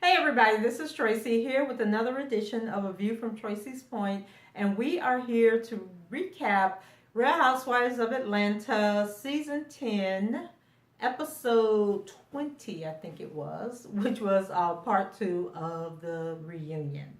Hey everybody, this is Tracy here with another edition of A View from Tracy's Point, and we are here to recap Real Housewives of Atlanta Season 10, Episode 20, I think it was, which was part 2 of the reunion.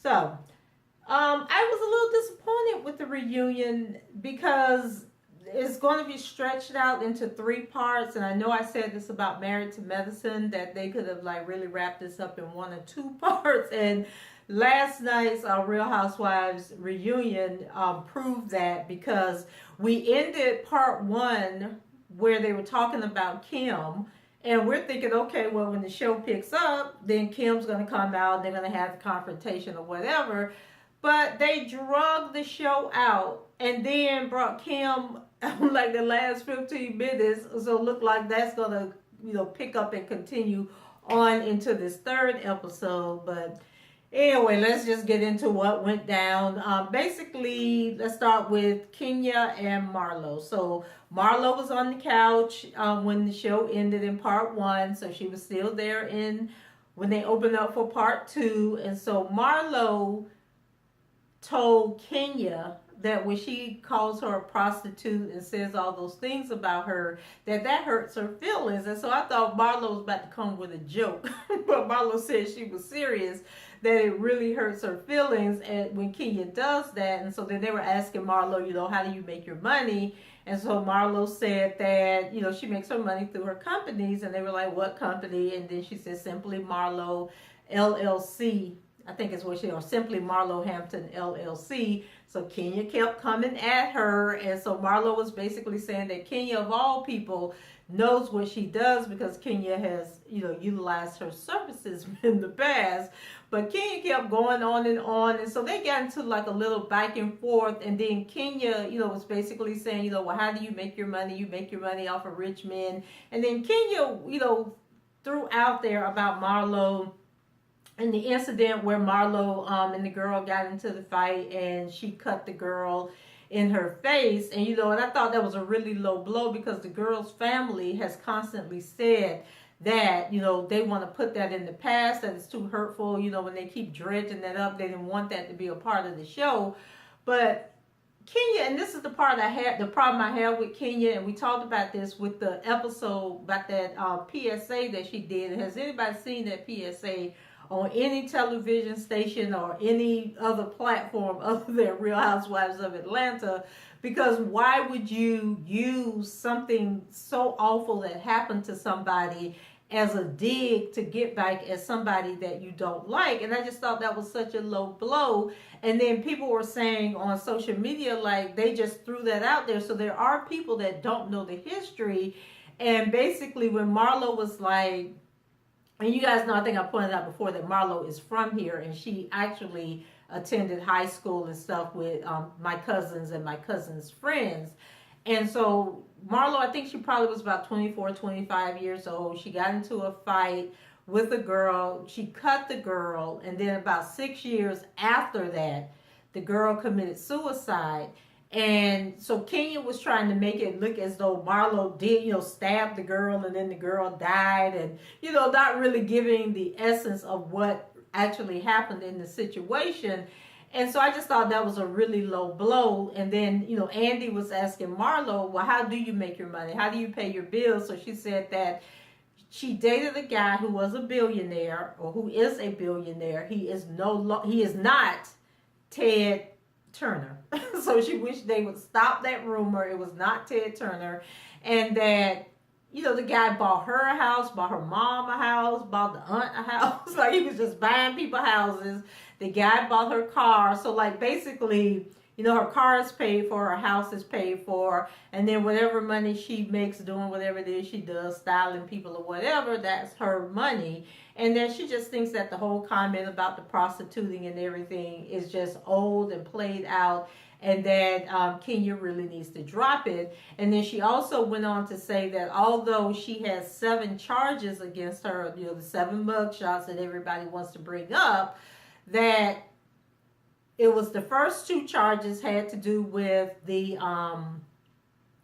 So, I was a little disappointed with the reunion because it's going to be stretched out into 3 parts. And I know I said this about Married to Medicine, that they could have like really wrapped this up in 1 or 2 parts. And last night's Real Housewives reunion proved that, because we ended part 1 where they were talking about Kim. And we're thinking, okay, well, when the show picks up, then Kim's going to come out and they're going to have the confrontation or whatever. But they drug the show out and then brought Kim like the last 15 minutes. So it looked like that's going to, pick up and continue on into this 3rd episode. But anyway, let's just get into what went down. Basically, let's start with Kenya and Marlo. So Marlo was on the couch when the show ended in part 1. So she was still there when they opened up for part 2. And so Marlo told Kenya that when she calls her a prostitute and says all those things about her, that hurts her feelings. And so I thought Marlo was about to come with a joke, but Marlo said she was serious, that it really hurts her feelings and when Kenya does that. And so then they were asking Marlo, how do you make your money? And so Marlo said that, she makes her money through her companies. And they were like, what company? And then she said Simply Marlo LLC. I think it's what or Simply Marlo Hampton LLC. So Kenya kept coming at her. And so Marlo was basically saying that Kenya, of all people, knows what she does because Kenya has, utilized her services in the past. But Kenya kept going on. And so they got into like a little back and forth. And then Kenya, was basically saying, well, how do you make your money? You make your money off of rich men. And then Kenya, threw out there about Marlo and the incident where Marlo and the girl got into the fight and she cut the girl in her face. And, and I thought that was a really low blow because the girl's family has constantly said that, they want to put that in the past, that it's too hurtful, when they keep dredging that up. They didn't want that to be a part of the show. But Kenya, and this is the problem I had with Kenya, and we talked about this with the episode about that PSA that she did. Has anybody seen that PSA on any television station or any other platform other than Real Housewives of Atlanta? Because why would you use something so awful that happened to somebody as a dig to get back at somebody that you don't like? And I just thought that was such a low blow. And then people were saying on social media, like, they just threw that out there. So there are people that don't know the history. And basically when Marlo was like, and you guys know, I think I pointed out before that Marlo is from here, and she actually attended high school and stuff with my cousins and my cousins' friends. And so Marlo, I think she probably was about 24, 25 years old. She got into a fight with a girl. She cut the girl, and then about 6 years after that, the girl committed suicide. And so Kenya was trying to make it look as though Marlo did, stab the girl and then the girl died, and, not really giving the essence of what actually happened in the situation. And so I just thought that was a really low blow. And then, Andy was asking Marlo, well, how do you make your money? How do you pay your bills? So she said that she dated a guy who was a billionaire, or who is a billionaire. He is not Ted Turner. So she wished they would stop that rumor. It was not Ted Turner. And that, the guy bought her a house, bought her mom a house, bought the aunt a house. Like, he was just buying people houses. The guy bought her car. So, like, basically, her car is paid for, her house is paid for, and then whatever money she makes doing whatever it is she does, styling people or whatever, that's her money. And then she just thinks that the whole comment about the prostituting and everything is just old and played out, and that Kenya really needs to drop it. And then she also went on to say that although she has 7 charges against her, the 7 mugshots that everybody wants to bring up, that it was the first 2 charges had to do with the,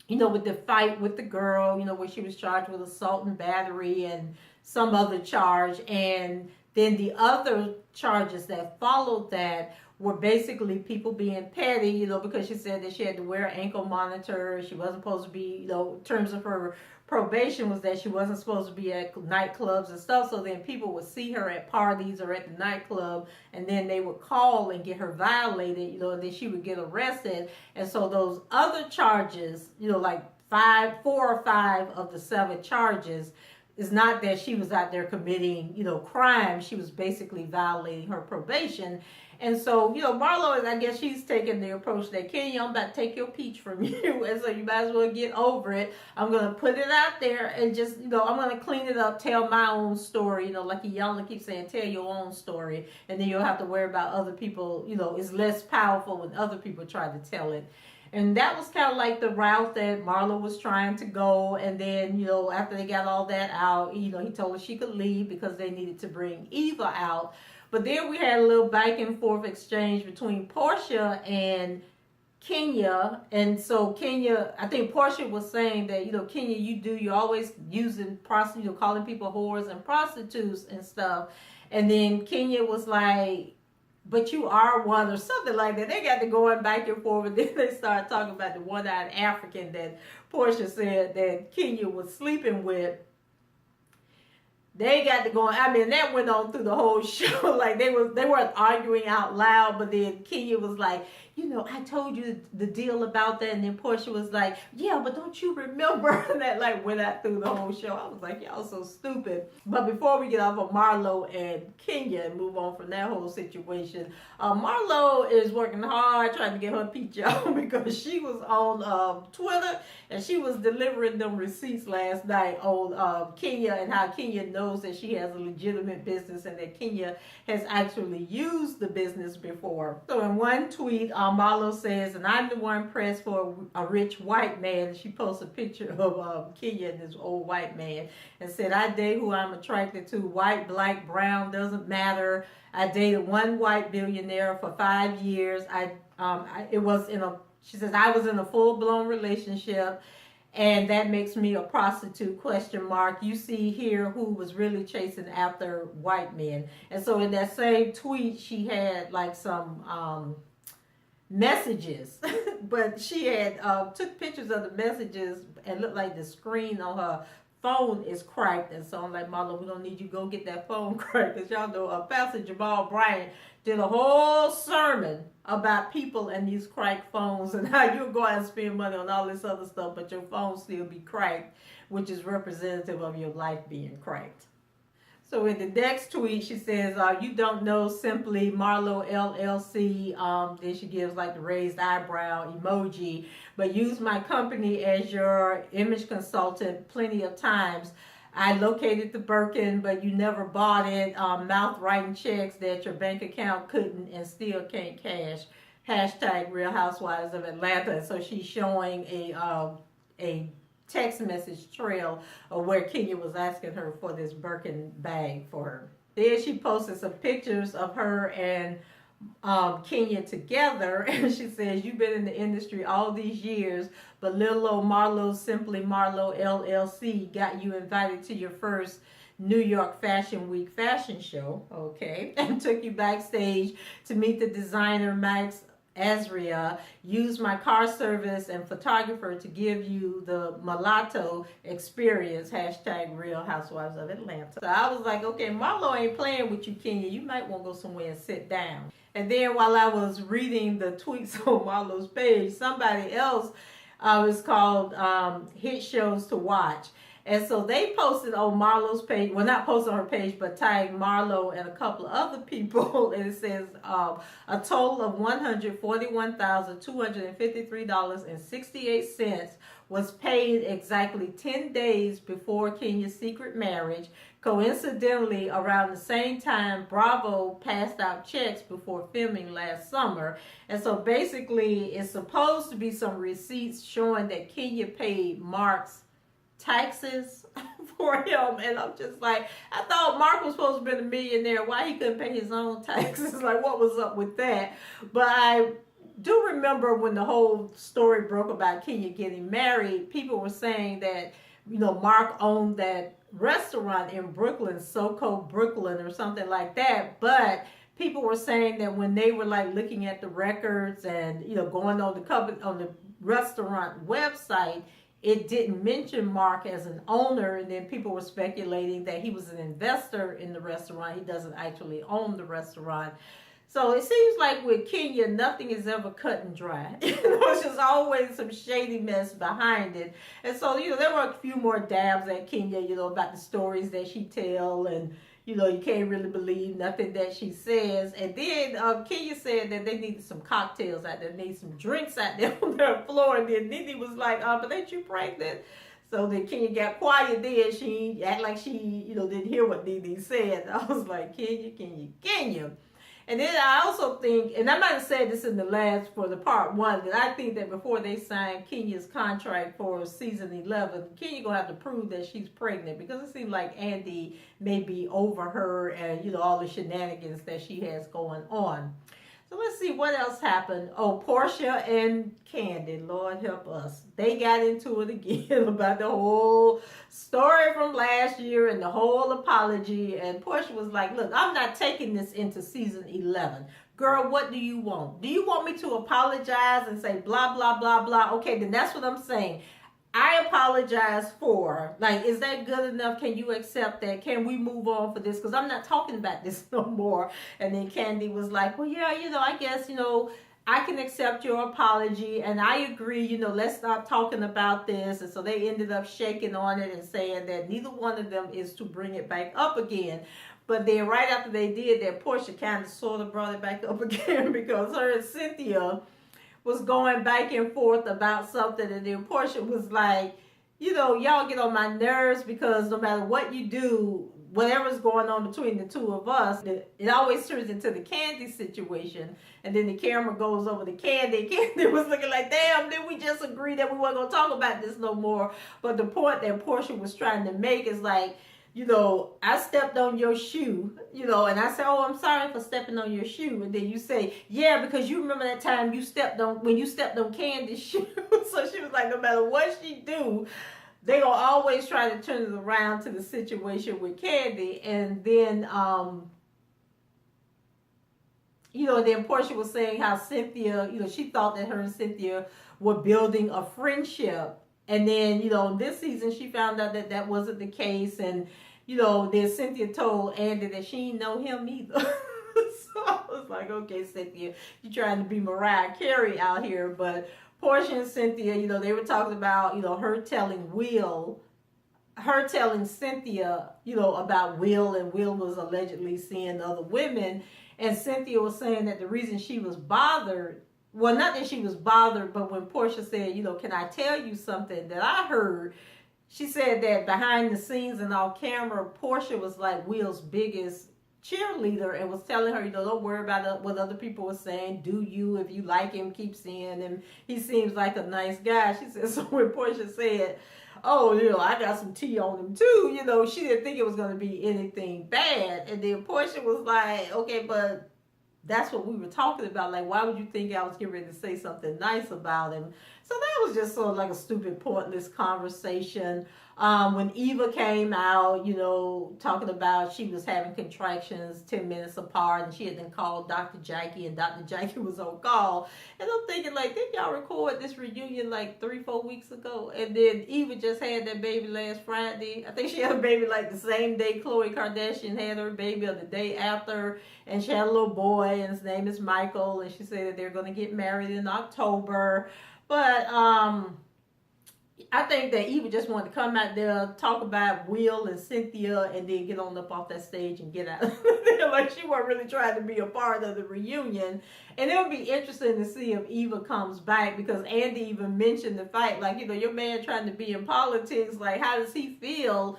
with the fight with the girl, where she was charged with assault and battery and some other charge. And then the other charges that followed that were basically people being petty, because she said that she had to wear an ankle monitor. She wasn't supposed to be, in terms of her probation was that she wasn't supposed to be at nightclubs and stuff. So then people would see her at parties or at the nightclub, and then they would call and get her violated, and then she would get arrested. And so those other charges, like 4 or 5 of the 7 charges, it's not that she was out there committing, crime. She was basically violating her probation. And so, Marlo is, I guess she's taking the approach that, Kenya, I'm about to take your peach from you. And so you might as well get over it. I'm going to put it out there and just, I'm going to clean it up, tell my own story. Like Iyanla keeps saying, tell your own story. And then you'll have to worry about other people, it's less powerful when other people try to tell it. And that was kind of like the route that Marlo was trying to go. And then, after they got all that out, he told her she could leave because they needed to bring Eva out. But then we had a little back and forth exchange between Porsha and Kenya. And so Kenya, I think Porsha was saying that, Kenya, you're always using prostitutes, calling people whores and prostitutes and stuff. And then Kenya was like, but you are one, or something like that. They got to going back and forth, and then they started talking about the one-eyed African that Porsha said that Kenya was sleeping with. They got to go. I mean, that went on through the whole show. Like they weren't arguing out loud, but then Kenya was like, I told you the deal about that, and then Porsha was like, yeah, but don't you remember? And that like went out through the whole show. I was like, y'all so stupid. But before we get off of Marlo and Kenya and move on from that whole situation, Marlo is working hard trying to get her peach out because she was on Twitter and she was delivering them receipts last night on Kenya and how Kenya knows that she has a legitimate business and that Kenya has actually used the business before. So in one tweet, Marlo says, and I'm the one pressed for a rich white man. And she posts a picture of Kenya and this old white man and said, I date who I'm attracted to. White, black, brown, doesn't matter. I dated one white billionaire for 5 years. She says, I was in a full-blown relationship. And that makes me a prostitute, ? You see here who was really chasing after white men. And so in that same tweet, she had like some messages. But she had took pictures of the messages and looked like the screen on her phone is cracked. And so I'm like, Marlo, we're going to need you to go get that phone cracked. Because y'all know Pastor Jamal Bryant did a whole sermon about people and these cracked phones and how you'll go out and spend money on all this other stuff, but your phone still be cracked, which is representative of your life being cracked. So in the next tweet, she says, you don't know, simply Marlo LLC. Then she gives like the raised eyebrow emoji, but use my company as your image consultant plenty of times. I located the Birkin, but you never bought it. Mouth writing checks that your bank account couldn't and still can't cash. Hashtag Real Housewives of Atlanta. So she's showing a text message trail of where Kenya was asking her for this Birkin bag for her. Then she posted some pictures of her and Kenya together, and she says, you've been in the industry all these years, but little old Marlo, simply Marlo LLC, got you invited to your first New York Fashion Week fashion show, okay, and took you backstage to meet the designer Max Azria, use my car service and photographer to give you the mulatto experience, hashtag Real Housewives of Atlanta. So I was like, okay, Marlo ain't playing with you, Kenya. You might want to go somewhere and sit down. And then while I was reading the tweets on Marlo's page, somebody else was called Hit Shows to Watch. And so they posted on Marlo's page, well, not posted on her page, but tagged Marlo and a couple of other people. And it says a total of $141,253.68 was paid exactly 10 days before Kenya's secret marriage. Coincidentally, around the same time, Bravo passed out checks before filming last summer. And so basically, it's supposed to be some receipts showing that Kenya paid Mark's taxes for him. And I'm just like, I thought Mark was supposed to be a millionaire. Why he couldn't pay his own taxes? Like, what was up with that? But I do remember when the whole story broke about Kenya getting married, people were saying that, you know, Mark owned that restaurant in Brooklyn, SoCo Brooklyn or something like that. But people were saying that when they were like looking at the records and, you know, going on the restaurant website, it didn't mention Mark as an owner, and then people were speculating that he was an investor in the restaurant. He doesn't actually own the restaurant. So it seems like with Kenya, nothing is ever cut and dry. You know, it's just always some shady mess behind it. And so, you know, there were a few more dabs at Kenya, you know, about the stories that she tell, and, you know, you can't really believe nothing that she says. And then Kenya said that they needed some cocktails out there, need some drinks out there on their floor. And then Nene was like, but ain't you pregnant? So then Kenya got quiet then. She acted like she, you know, didn't hear what Nene said. I was like, Kenya. And then I also think, and I might have said this in the part one, that I think that before they signed Kenya's contract for season 11, Kenya gonna have to prove that she's pregnant, because it seems like Andy may be over her and, you know, all the shenanigans that she has going on. So let's see what else happened. Oh, Porsha and Kandi, Lord help us. They got into it again about the whole story from last year and the whole apology. And Porsha was like, look, I'm not taking this into season 11. Girl, what do you want? Do you want me to apologize and say blah, blah, blah, blah? Okay, then that's what I'm saying. I apologize for, like, is that good enough? Can you accept that? Can we move on for this? Because I'm not talking about this no more. And then Kandi was like, well, yeah, you know, I guess, you know, I can accept your apology. And I agree, you know, let's stop talking about this. And so they ended up shaking on it and saying that neither one of them is to bring it back up again. But then right after they did that, Porsha kind of sort of brought it back up again, because her and Cynthia was going back and forth about something, and then Porsha was like, you know, y'all get on my nerves, because no matter what you do, whatever's going on between the two of us, it always turns into the Kandi situation. And then the camera goes over to Kandi. Kandi was looking like, damn, did we just agree that we weren't going to talk about this no more? But the point that Porsha was trying to make is like, you know, I stepped on your shoe, you know, and I said, oh, I'm sorry for stepping on your shoe. And then you say, yeah, because you remember that time when you stepped on Candy's shoe. So she was like, no matter what she do, they gonna always try to turn it around to the situation with Kandi. And then, you know, then Porsha was saying how Cynthia, you know, she thought that her and Cynthia were building a friendship. And then, you know, this season she found out that that wasn't the case. And, you know, then Cynthia told Andy that she didn't know him either. So I was like, okay, Cynthia, you're trying to be Mariah Carey out here. But Porsha and Cynthia, you know, they were talking about, you know, her telling Cynthia, you know, about Will, and Will was allegedly seeing other women. And Cynthia was saying that the reason she was bothered, well, not that she was bothered, but when Porsha said, you know, can I tell you something that I heard? She said that behind the scenes and off camera, Porsha was like Will's biggest cheerleader and was telling her, you know, don't worry about what other people were saying. Do you, if you like him, keep seeing him. He seems like a nice guy. She said, so when Porsha said, oh, you know, I got some tea on him too, you know, she didn't think it was going to be anything bad. And then Porsha was like, okay, but that's what we were talking about. Like, why would you think I was getting ready to say something nice about him? So that was just sort of like a stupid, pointless conversation. When Eva came out, talking about she was having contractions 10 minutes apart, and she had then called Dr. Jackie, and Dr. Jackie was on call. And I'm thinking, like, didn't y'all record this reunion like 3-4 weeks ago? And then Eva just had that baby last Friday. I think she had a baby like the same day Khloe Kardashian had her baby, or the day after. And she had a little boy, and his name is Michael. And she said that they're going to get married in October. But I think that Eva just wanted to come out there, talk about Will and Cynthia, and then get on up off that stage and get out. Like, she wasn't really trying to be a part of the reunion. And it'll be interesting to see if Eva comes back, because Andy even mentioned the fact, like, your man trying to be in politics, like, how does he feel,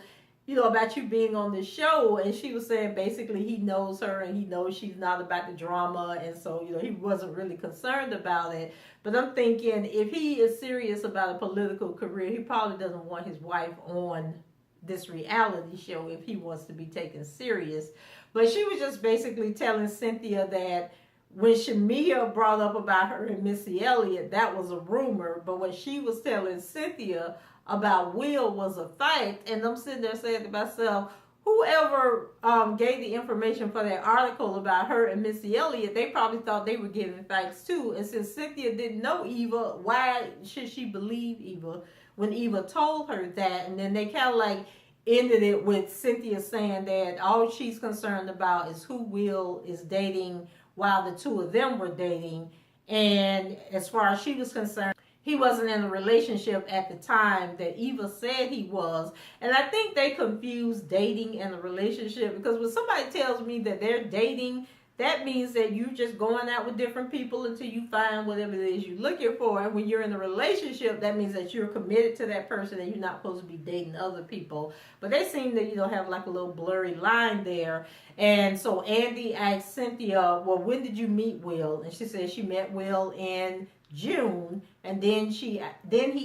about you being on the show? And she was saying basically he knows her and he knows she's not about the drama, and so he wasn't really concerned about it. But I'm thinking, if he is serious about a political career, he probably doesn't want his wife on this reality show if he wants to be taken serious. But she was just basically telling Cynthia that when Shamia brought up about her and Missy Elliott, that was a rumor. But what she was telling Cynthia about Will was a fact. And I'm sitting there saying to myself, whoever gave the information for that article about her and Missy Elliott, they probably thought they were giving facts too. And since Cynthia didn't know Eva, why should she believe Eva when Eva told her that? And then they kind of like ended it with Cynthia saying that all she's concerned about is who Will is dating while the two of them were dating. And as far as she was concerned, he wasn't in a relationship at the time that Eva said he was. And I think they confuse dating and a relationship, because when somebody tells me that they're dating, that means that you're just going out with different people until you find whatever it is you're looking for. And when you're in a relationship, that means that you're committed to that person and you're not supposed to be dating other people. But they seem to, have like a little blurry line there. And so Andy asked Cynthia, well, when did you meet Will? And she said she met Will in June. And then he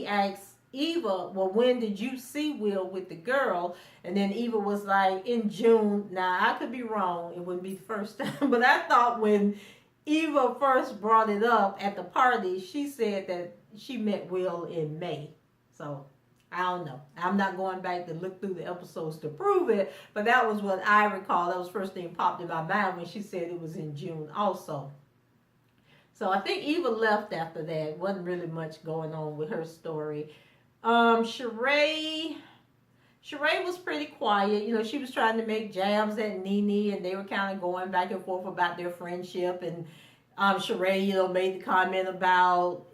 asked Eva, well, when did you see Will with the girl? And then Eva was like, in June. Now, I could be wrong. It wouldn't be the first time. But I thought when Eva first brought it up at the party, she said that she met Will in May. So, I don't know. I'm not going back to look through the episodes to prove it. But that was what I recall. That was the first thing popped in my mind when she said it was in June also. So I think Eva left after that. Wasn't really much going on with her story. Sheree was pretty quiet. She was trying to make jabs at Nene, and they were kind of going back and forth about their friendship. And Sheree, made the comment about,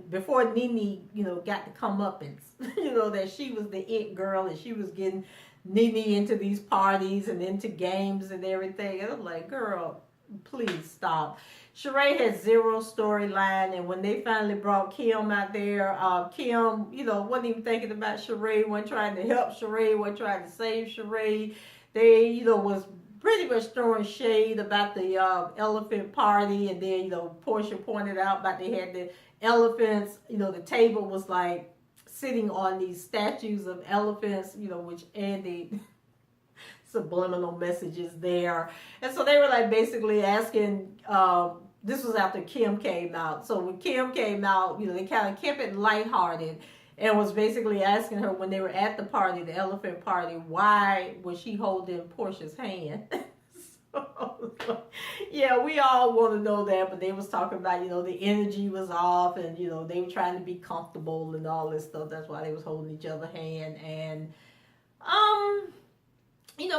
before Nene, got the comeuppance, that she was the it girl and she was getting Nene into these parties and into games and everything. And I'm like, girl, please stop. Sheree had zero storyline, and when they finally brought Kim out there, Kim, wasn't even thinking about Sheree, wasn't trying to help Sheree, wasn't trying to save Sheree. They, was pretty much throwing shade about the elephant party, and then, Porsha pointed out about they had the elephants, the table was like sitting on these statues of elephants, which Andy... subliminal messages there. And so they were like basically asking, this was after Kim came out. So when Kim came out, they kind of kept it lighthearted and was basically asking her when they were at the party, the elephant party, why was she holding Porsha's hand? So, yeah, we all want to know that, but they was talking about, the energy was off and, they were trying to be comfortable and all this stuff. That's why they was holding each other's hand. And,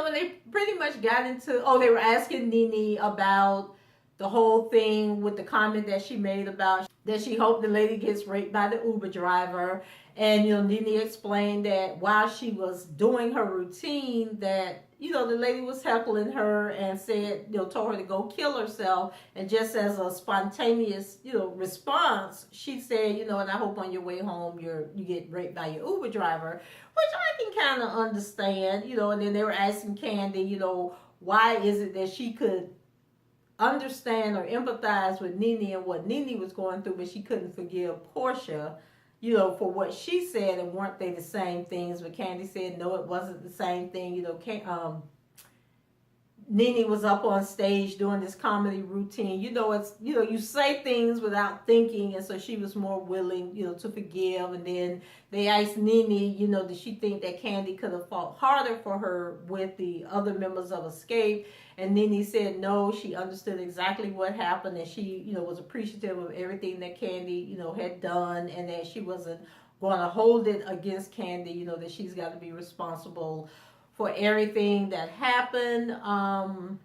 when they pretty much got into, they were asking Nene about the whole thing with the comment that she made about that she hoped the lady gets raped by the Uber driver. And, Nene explained that while she was doing her routine that, the lady was heckling her and said, told her to go kill herself. And just as a spontaneous, response, she said, and I hope on your way home you get raped by your Uber driver, which I can kind of understand, and then they were asking Kandi, why is it that she could understand or empathize with Nene and what Nene was going through, but she couldn't forgive Porsha, for what she said, and weren't they the same things? But Kandi said, no, it wasn't the same thing. Nene was up on stage doing this comedy routine. You say things without thinking, and so she was more willing, to forgive. And then they asked Nene, did she think that Kandi could have fought harder for her with the other members of Escape? And Nene said no, she understood exactly what happened, and she, was appreciative of everything that Kandi, had done, and that she wasn't going to hold it against Kandi, that she's got to be responsible for everything that happened. And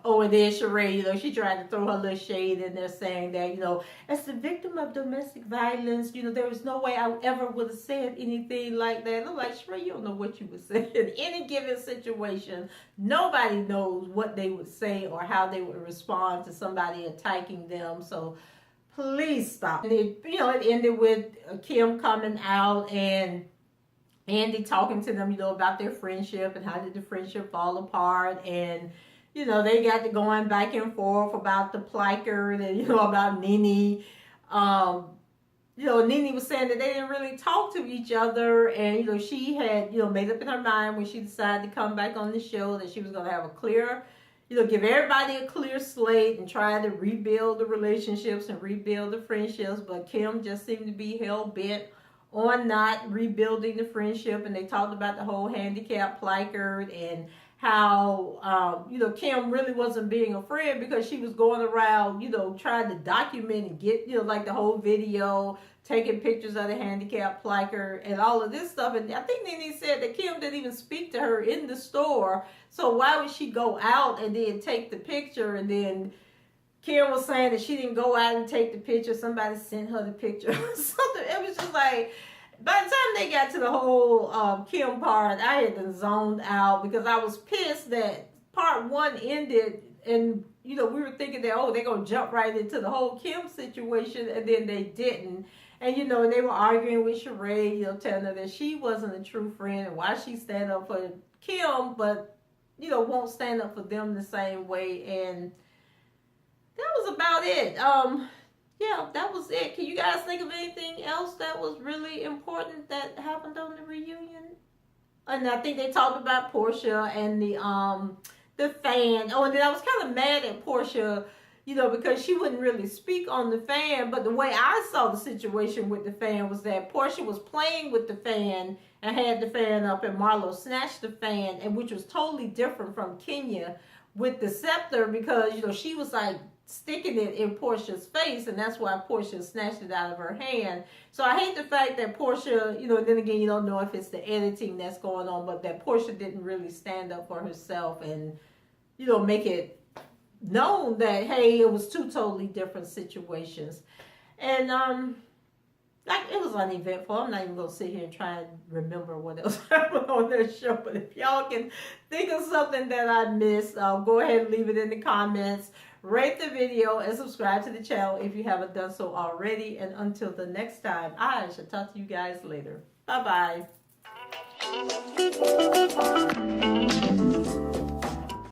then Sheree, she tried to throw her little shade in there saying that, as the victim of domestic violence, there was no way I ever would have said anything like that. And I'm like, Sheree, you don't know what you would say in any given situation. Nobody knows what they would say or how they would respond to somebody attacking them. So please stop. And it ended with Kim coming out and Andy talking to them, about their friendship and how did the friendship fall apart. And, they got to going back and forth about the placard and, about Nene. Nene was saying that they didn't really talk to each other. And, she had, made up in her mind when she decided to come back on the show that she was going to have a clear, give everybody a clear slate and try to rebuild the relationships and rebuild the friendships. But Kim just seemed to be hell-bent on not rebuilding the friendship. And they talked about the whole handicap placard and how, Kim really wasn't being a friend because she was going around, trying to document and get, like the whole video, taking pictures of the handicap placard and all of this stuff. And I think Nene said that Kim didn't even speak to her in the store. So why would she go out and then take the picture? And then Kim was saying that she didn't go out and take the picture. Somebody sent her the picture or something. It was just like, by the time they got to the whole Kim part, I had been zoned out because I was pissed that part one ended and, we were thinking that, they're going to jump right into the whole Kim situation, and then they didn't. And, and they were arguing with Sheree, telling her that she wasn't a true friend and why she stand up for Kim, but, won't stand up for them the same way. And that was about it. Yeah, that was it. Can you guys think of anything else that was really important that happened on the reunion? And I think they talked about Porsha and the fan. And then I was kind of mad at Porsha, because she wouldn't really speak on the fan. But the way I saw the situation with the fan was that Porsha was playing with the fan and had the fan up, and Marlo snatched the fan, and which was totally different from Kenya with the scepter, because she was like sticking it in Porsha's face, and that's why Porsha snatched it out of her hand. So I hate the fact that Porsha, and then again, you don't know if it's the editing that's going on, but that Porsha didn't really stand up for herself and, make it known that, hey, it was two totally different situations. And, it was uneventful. I'm not even going to sit here and try and remember what else happened on that show. But if y'all can think of something that I missed, go ahead and leave it in the comments. Rate the video and subscribe to the channel if you haven't done so already. And until the next time, I shall talk to you guys later. Bye-bye.